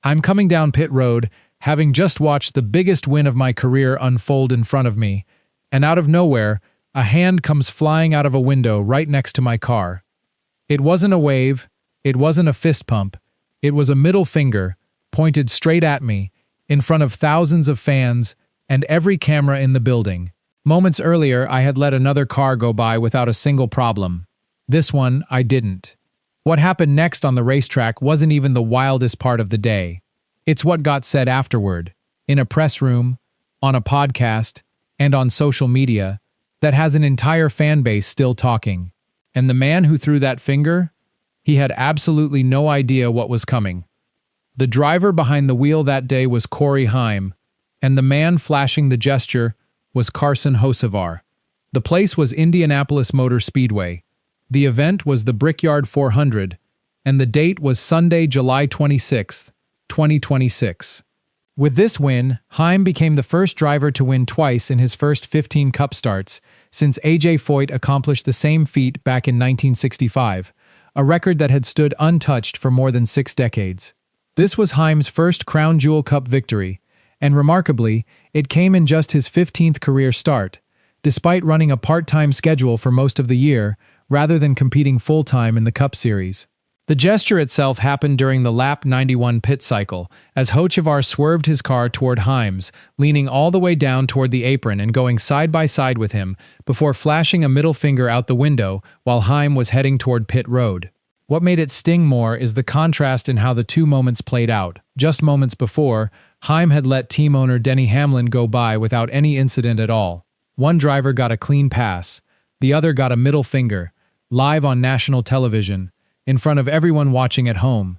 I'm coming down pit road, having just watched the biggest win of my career unfold in front of me, and out of nowhere, a hand comes flying out of a window right next to my car. It wasn't a wave, it wasn't a fist pump, it was a middle finger, pointed straight at me, in front of thousands of fans and every camera in the building. Moments earlier, I had let another car go by without a single problem. This one, I didn't. What happened next on the racetrack wasn't even the wildest part of the day. It's what got said afterward, in a press room, on a podcast, and on social media, that has an entire fan base still talking. And the man who threw that finger? He had absolutely no idea what was coming. The driver behind the wheel that day was Heim, and the man flashing the gesture was Carson Hocevar. The place was Indianapolis Motor Speedway. The event was the Brickyard 400, and the date was Sunday, July 26, 2026. With this win, Heim became the first driver to win twice in his first 15 Cup starts, since A.J. Foyt accomplished the same feat back in 1965, a record that had stood untouched for more than 6 decades. This was Heim's first Crown Jewel Cup victory, and remarkably, it came in just his 15th career start, despite running a part-time schedule for most of the year, rather than competing full-time in the Cup Series. The gesture itself happened during the lap 91 pit cycle, as Hocevar swerved his car toward Heim's, leaning all the way down toward the apron and going side by side with him, before flashing a middle finger out the window while Heim was heading toward pit road. What made it sting more is the contrast in how the two moments played out. Just moments before, Heim had let team owner Denny Hamlin go by without any incident at all. One driver got a clean pass, the other got a middle finger, live on national television, in front of everyone watching at home.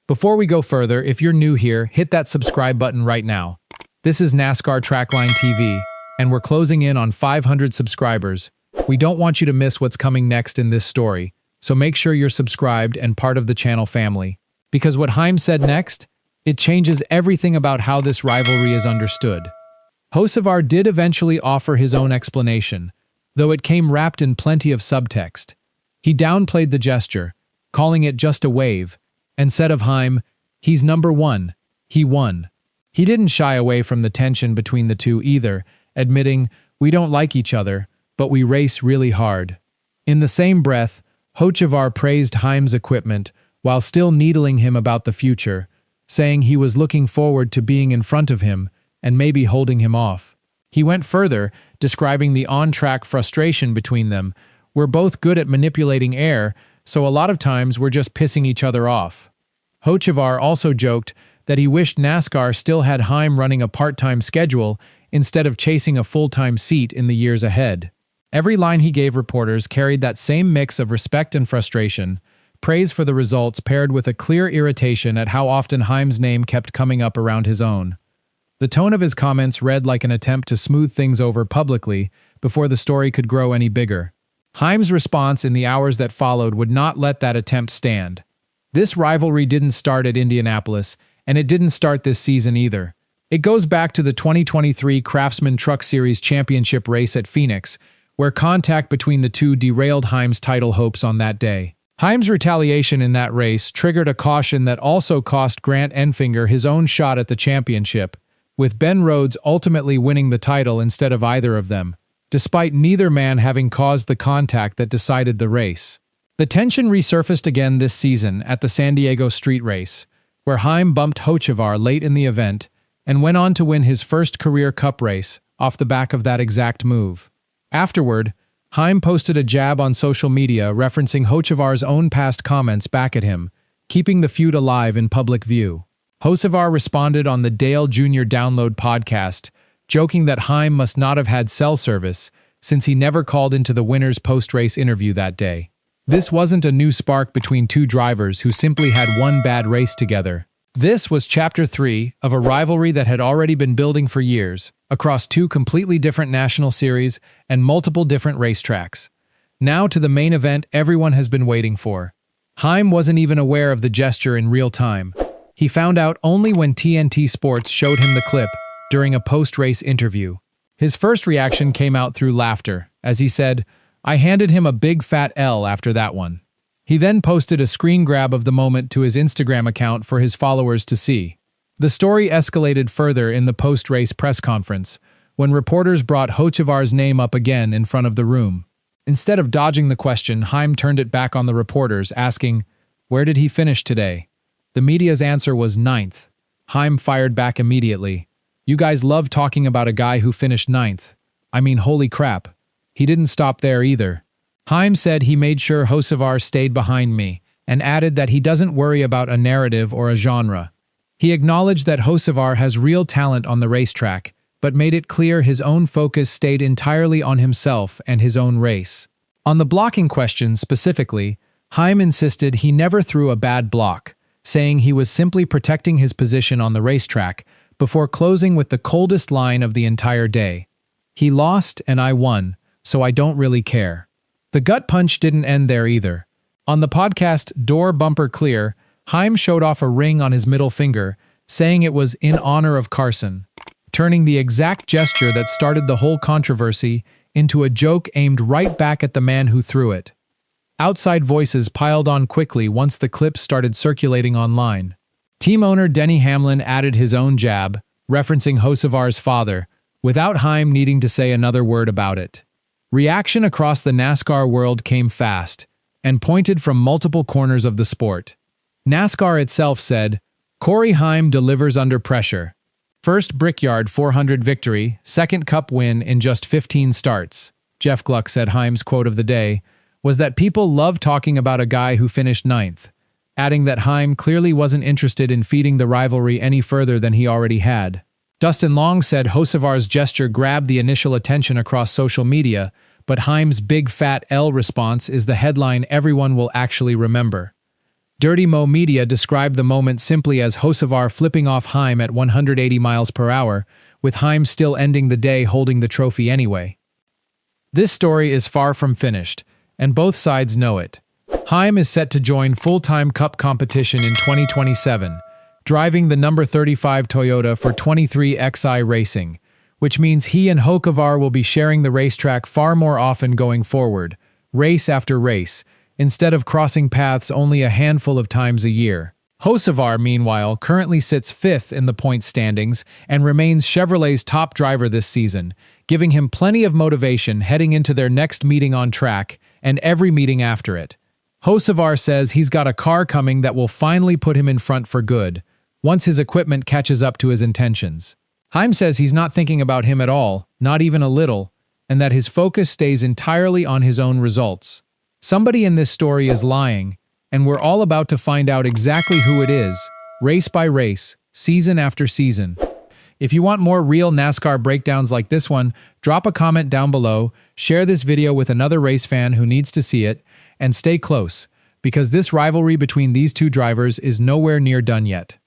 Before we go further, if you're new here, hit that subscribe button right now. This is NASCAR Trackline TV, and we're closing in on 500 subscribers. We don't want you to miss what's coming next in this story, so make sure you're subscribed and part of the channel family. Because what Heim said next, it changes everything about how this rivalry is understood. Hocevar did eventually offer his own explanation, though it came wrapped in plenty of subtext. He downplayed the gesture, calling it just a wave, and said of Heim, "He's number one. He won." He didn't shy away from the tension between the two either, admitting, "We don't like each other, but we race really hard." In the same breath, Hocevar praised Heim's equipment while still needling him about the future, saying he was looking forward to being in front of him and maybe holding him off. He went further, describing the on-track frustration between them. "We're both good at manipulating air, so a lot of times we're just pissing each other off." Hocevar also joked that he wished NASCAR still had Heim running a part-time schedule instead of chasing a full-time seat in the years ahead. Every line he gave reporters carried that same mix of respect and frustration, praise for the results paired with a clear irritation at how often Heim's name kept coming up around his own. The tone of his comments read like an attempt to smooth things over publicly before the story could grow any bigger. Heim's response in the hours that followed would not let that attempt stand. This rivalry didn't start at Indianapolis, and it didn't start this season either. It goes back to the 2023 Craftsman Truck Series Championship race at Phoenix, where contact between the two derailed Heim's title hopes on that day. Heim's retaliation in that race triggered a caution that also cost Grant Enfinger his own shot at the championship, with Ben Rhodes ultimately winning the title instead of either of them, despite neither man having caused the contact that decided the race. The tension resurfaced again this season at the San Diego street race, where Heim bumped Hocevar late in the event and went on to win his first career Cup race off the back of that exact move. Afterward, Heim posted a jab on social media referencing Hocevar's own past comments back at him, keeping the feud alive in public view. Hocevar responded on the Dale Jr. Download podcast, joking that Heim must not have had cell service since he never called into the winner's post-race interview that day. This wasn't a new spark between two drivers who simply had one bad race together. This was Chapter 3 of a rivalry that had already been building for years, across two completely different national series and multiple different racetracks. Now to the main event everyone has been waiting for. Heim wasn't even aware of the gesture in real time. He found out only when TNT Sports showed him the clip during a post-race interview. His first reaction came out through laughter, as he said, "I handed him a big fat L after that one." He then posted a screen grab of the moment to his Instagram account for his followers to see. The story escalated further in the post-race press conference, when reporters brought Hocevar's name up again in front of the room. Instead of dodging the question, Heim turned it back on the reporters, asking, "Where did he finish today?" The media's answer was ninth. Heim fired back immediately. "You guys love talking about a guy who finished ninth. I mean, holy crap. He didn't stop there either." Heim said he made sure Hocevar stayed behind me, and added that he doesn't worry about a narrative or a genre. He acknowledged that Hocevar has real talent on the racetrack, but made it clear his own focus stayed entirely on himself and his own race. On the blocking question specifically, Heim insisted he never threw a bad block, saying he was simply protecting his position on the racetrack before closing with the coldest line of the entire day. "He lost and I won, so I don't really care." The gut punch didn't end there either. On the podcast Door Bumper Clear, Heim showed off a ring on his middle finger, saying it was in honor of Carson, turning the exact gesture that started the whole controversy into a joke aimed right back at the man who threw it. Outside voices piled on quickly once the clips started circulating online. Team owner Denny Hamlin added his own jab, referencing Hocevar's father, without Heim needing to say another word about it. Reaction across the NASCAR world came fast, and pointed from multiple corners of the sport. NASCAR itself said, "Corey Heim delivers under pressure. First Brickyard 400 victory, second Cup win in just 15 starts." Jeff Gluck said Heim's quote of the day was that people love talking about a guy who finished ninth, adding that Heim clearly wasn't interested in feeding the rivalry any further than he already had. Dustin Long said Hocevar's gesture grabbed the initial attention across social media, but Heim's big fat L response is the headline everyone will actually remember. Dirty Mo Media described the moment simply as Hocevar flipping off Heim at 180 miles per hour, with Heim still ending the day holding the trophy anyway. This story is far from finished, and both sides know it. Heim is set to join full-time Cup competition in 2027, driving the number 35 Toyota for 23XI Racing, which means he and Hocevar will be sharing the racetrack far more often going forward, race after race, instead of crossing paths only a handful of times a year. Hocevar, meanwhile, currently sits fifth in the points standings and remains Chevrolet's top driver this season, giving him plenty of motivation heading into their next meeting on track and every meeting after it. Hocevar says he's got a car coming that will finally put him in front for good, once his equipment catches up to his intentions. Heim says he's not thinking about him at all, not even a little, and that his focus stays entirely on his own results. Somebody in this story is lying, and we're all about to find out exactly who it is, race by race, season after season. If you want more real NASCAR breakdowns like this one, drop a comment down below, share this video with another race fan who needs to see it, and stay close, because this rivalry between these two drivers is nowhere near done yet.